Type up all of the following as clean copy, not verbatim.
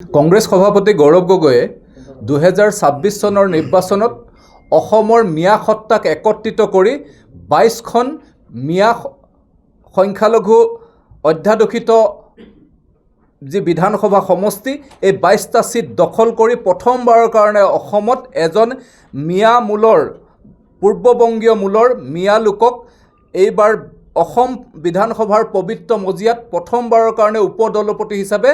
কংগ্ৰেছ সভাপতি গৌৰৱ গগৈয়ে 2026 চনৰ নিৰ্বাচনত অসমৰ মিয়া সত্তাক একত্ৰিত কৰি 22খন মিয়া সংখ্যালঘু অধ্যাদেশিত যি বিধানসভা সমষ্টি এই 22টা সিট দখল কৰি প্ৰথমবাৰৰ কাৰণে অসমত এজন মিয়া মূলৰ পূৰ্ববংগীয় মূলৰ মিয়া লোকক এইবাৰ অসম বিধানসভাৰ পবিত্ৰ মজিয়াত প্ৰথমবাৰৰ কাৰণে উপদলপতি হিচাপে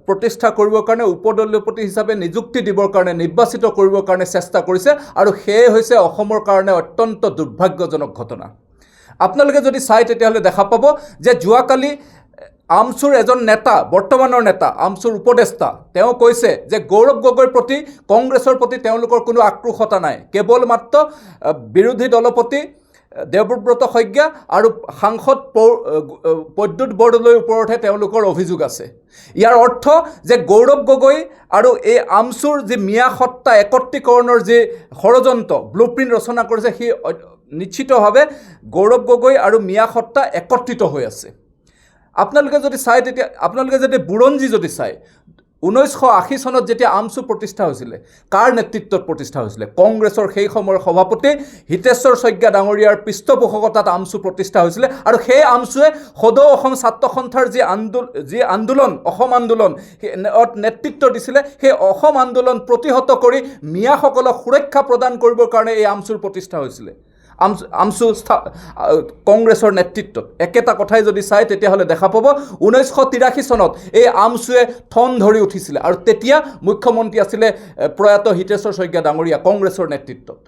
প্ৰতিষ্ঠা কৰিবৰ কাৰণে উপদলপতি হিচাপে নিযুক্তি দিবৰ কাৰণে নিৰ্বাচিত কৰিবৰ কাৰণে চেষ্টা কৰিছে আৰু সেয়ে হৈছে অসমৰ কাৰণে অত্যন্ত দুৰ্ভাগ্যজনক ঘটনা। আপোনালোকে যদি চাই তেতিয়াহ'লে দেখা পাব যে যোৱাকালি আমচুৰ এজন নেতা বৰ্তমানৰ নেতা আমচুৰ উপদেষ্টা তেওঁ কৈছে যে গৌৰৱ গগৈৰ প্ৰতি কংগ্ৰেছৰ প্ৰতি তেওঁলোকৰ কোনো আক্ৰোশতা নাই, কেৱল মাত্ৰ বিৰোধী দলপতি দেৱব্ৰত শইকীয়া আৰু সাংসদ প্ৰদ্যুৎ বৰদলৈৰ ওপৰতহে তেওঁলোকৰ অভিযোগ আছে। ইয়াৰ অৰ্থ যে গৌৰৱ গগৈ আৰু এই আমচুৰ যি মিয়া সত্তা একত্ৰীকৰণৰ যি ষড়যন্ত্ৰ ব্লুপ্ৰিণ্ট ৰচনা কৰিছে সেই নিশ্চিতভাৱে গৌৰৱ গগৈ আৰু মিয়া সত্তা একত্ৰিত হৈ আছে। আপোনালোকে যদি চাই তেতিয়া আপোনালোকে যদি বুৰঞ্জী যদি চাই 1980 চনত যেতিয়া আমচু প্ৰতিষ্ঠা হৈছিলে কাৰ নেতৃত্বত প্ৰতিষ্ঠা হৈছিলে? কংগ্ৰেছৰ সেই সময়ৰ সভাপতি হিতেশ্বৰ শইকীয়া ডাঙৰীয়াৰ পৃষ্ঠপোষকতাত আমচু প্ৰতিষ্ঠা হৈছিলে আৰু সেই আমচুৱে সদৌ অসম ছাত্ৰ সন্থাৰ যি আন্দোলন অসম আন্দোলন নেতৃত্ব দিছিলে সেই অসম আন্দোলন প্ৰতিহত কৰি মিয়াসকলক সুৰক্ষা প্ৰদান কৰিবৰ কাৰণে এই আমচুৰ প্ৰতিষ্ঠা হৈছিলে। আমচু কংগ্ৰেছৰ নেতৃত্বত একেটা কথাই যদি চাই তেতিয়াহ'লে দেখা পাব 1983 চনত এই আমচুৱে ঠন ধৰি উঠিছিলে আৰু তেতিয়া মুখ্যমন্ত্ৰী আছিলে প্ৰয়াত হিতেশ্বৰ শইকীয়া ডাঙৰীয়া কংগ্ৰেছৰ নেতৃত্বত।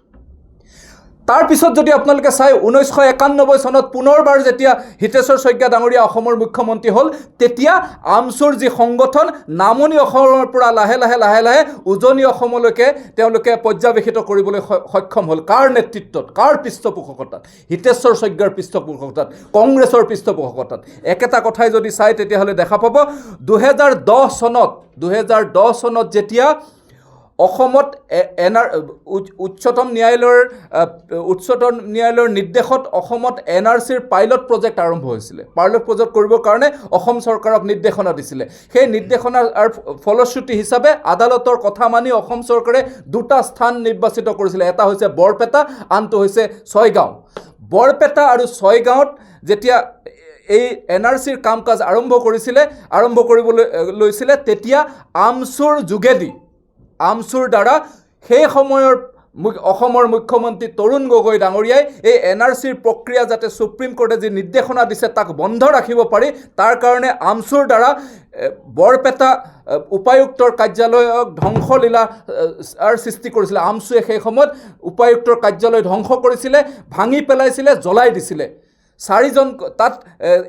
তাৰপিছত যদি আপোনালোকে চাই 1991 চনত পুনৰবাৰ যেতিয়া হিতেশ্বৰ শইকীয়া ডাঙৰীয়া অসমৰ মুখ্যমন্ত্ৰী হ'ল তেতিয়া আমচুৰ যি সংগঠন নামনি অসমৰ পৰা লাহে লাহে উজনি অসমলৈকে তেওঁলোকে পৰ্যবেক্ষিত কৰিবলৈ সক্ষম হ'ল। কাৰ নেতৃত্বত, কাৰ পৃষ্ঠপোষকতাত? হিতেশ্বৰ শইকীয়াৰ পৃষ্ঠপোষকতাত, কংগ্ৰেছৰ পৃষ্ঠপোষকতাত। একেটা কথাই যদি চাই তেতিয়াহ'লে দেখা পাব 2010 চনত যেতিয়া অসমত উচ্চতম ন্যায়ালয়ৰ নিৰ্দেশত অসমত NRCৰ পাইলট প্ৰজেক্ট আৰম্ভ হৈছিলে। পাইলট প্ৰজেক্ট কৰিবৰ কাৰণে অসম চৰকাৰক নিৰ্দেশনা দিছিলে। সেই নিৰ্দেশনাৰ ফলশ্ৰুতি হিচাপে আদালতৰ কথা মানি অসম চৰকাৰে দুটা স্থান নিৰ্বাচিত কৰিছিলে, এটা হৈছে বৰপেটা, আনটো হৈছে ছয়গাঁও। বৰপেটা আৰু ছয়গাঁৱত যেতিয়া এই NRCৰ কাম কাজ আৰম্ভ কৰিবলৈ লৈছিলে তেতিয়া আমচুৰ দ্বাৰা সেই সময়ৰ অসমৰ মুখ্যমন্ত্ৰী তৰুণ গগৈ ডাঙৰীয়াই এই NRCৰ প্ৰক্ৰিয়া যাতে সুপ্ৰিম কোৰ্টে যি নিৰ্দেশনা দিছে তাক বন্ধ ৰাখিব পাৰি তাৰ কাৰণে আমচুৰ দ্বাৰা বৰপেটা উপায়ুক্তৰ কাৰ্যালয়ক ধ্বংসলীলাৰ সৃষ্টি কৰিছিলে। আমচুৱে সেই সময়ত উপায়ুক্তৰ কাৰ্যালয় ধ্বংস কৰিছিলে, ভাঙি পেলাইছিলে, জ্বলাই দিছিলে। 4জন তাত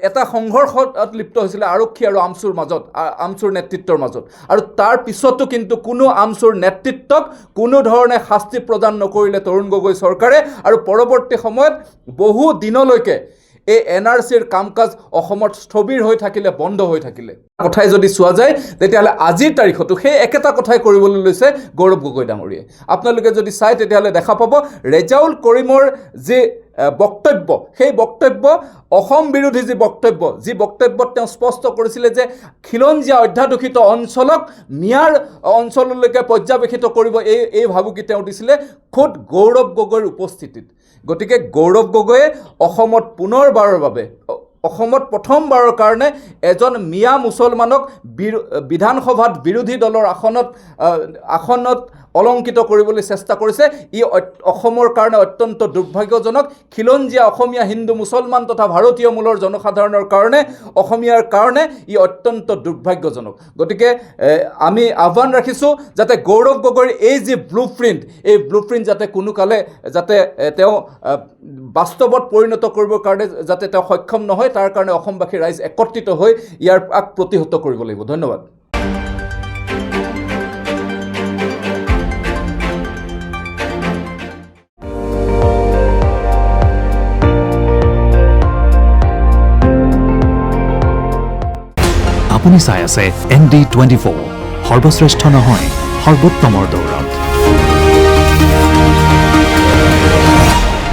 এটা সংঘৰ্ষত লিপ্ত হৈছিলে আৰক্ষী আৰু আমচুৰ নেতৃত্বৰ মাজত আৰু তাৰ পিছতো কিন্তু কোনো আমচুৰ নেতৃত্বক কোনো ধৰণে শাস্তি প্ৰদান নকৰিলে তৰুণ গগৈ চৰকাৰে আৰু পৰৱৰ্তী সময়ত বহু দিনলৈকে এই NRCৰ কাম কাজ অসমত স্থবিৰ হৈ থাকিলে, বন্ধ হৈ থাকিলে। কথাই যদি চোৱা যায় তেতিয়াহ'লে আজিৰ তাৰিখতো সেই একেটা কথাই কৰিবলৈ লৈছে গৌৰৱ গগৈ ডাঙৰীয়াই। আপোনালোকে যদি চাই তেতিয়াহ'লে দেখা পাব ৰেজাউল কৰিমৰ যি বক্তব্য সেই বক্তব্য অসম বিৰোধী যি বক্তব্যত তেওঁ স্পষ্ট কৰিছিলে যে খিলঞ্জীয়া অধ্যাদেশিত অঞ্চলক মিয়াৰ অঞ্চললৈকে পৰ্যবেক্ষিত কৰিব এই ভাবুকি তেওঁ দিছিলে খোদ গৌৰৱ গগৈৰ উপস্থিতিত। গতিকে গৌৰৱ গগৈয়ে অসমত প্ৰথমবাৰৰ কাৰণে এজন মিয়া মুছলমানক বিধানসভাত বিৰোধী দলৰ আসনত অলংকিত কৰিবলৈ চেষ্টা কৰিছে। ই অসমৰ কাৰণে অত্যন্ত দুৰ্ভাগ্যজনক। খিলঞ্জীয়া অসমীয়া হিন্দু মুছলমান তথা ভাৰতীয় মূলৰ জনসাধাৰণৰ কাৰণে অসমীয়াৰ কাৰণে ই অত্যন্ত দুৰ্ভাগ্যজনক। গতিকে আমি আহ্বান ৰাখিছোঁ যাতে গৌৰৱ গগৈৰ এই যি ব্লুপ্ৰিণ্ট যাতে কোনোকালে যাতে তেওঁ বাস্তৱত পৰিণত কৰিবৰ কাৰণে যাতে তেওঁ সক্ষম নহয় তাৰ কাৰণে অসমবাসী ৰাইজ একত্ৰিত হৈ ইয়াৰ প্ৰতিহত কৰিব লাগিব। ধন্যবাদ। আপুনি চাই আছে ND24, সৰ্বশ্ৰেষ্ঠ নহয় সৰ্বোত্তমৰ দৌৰত।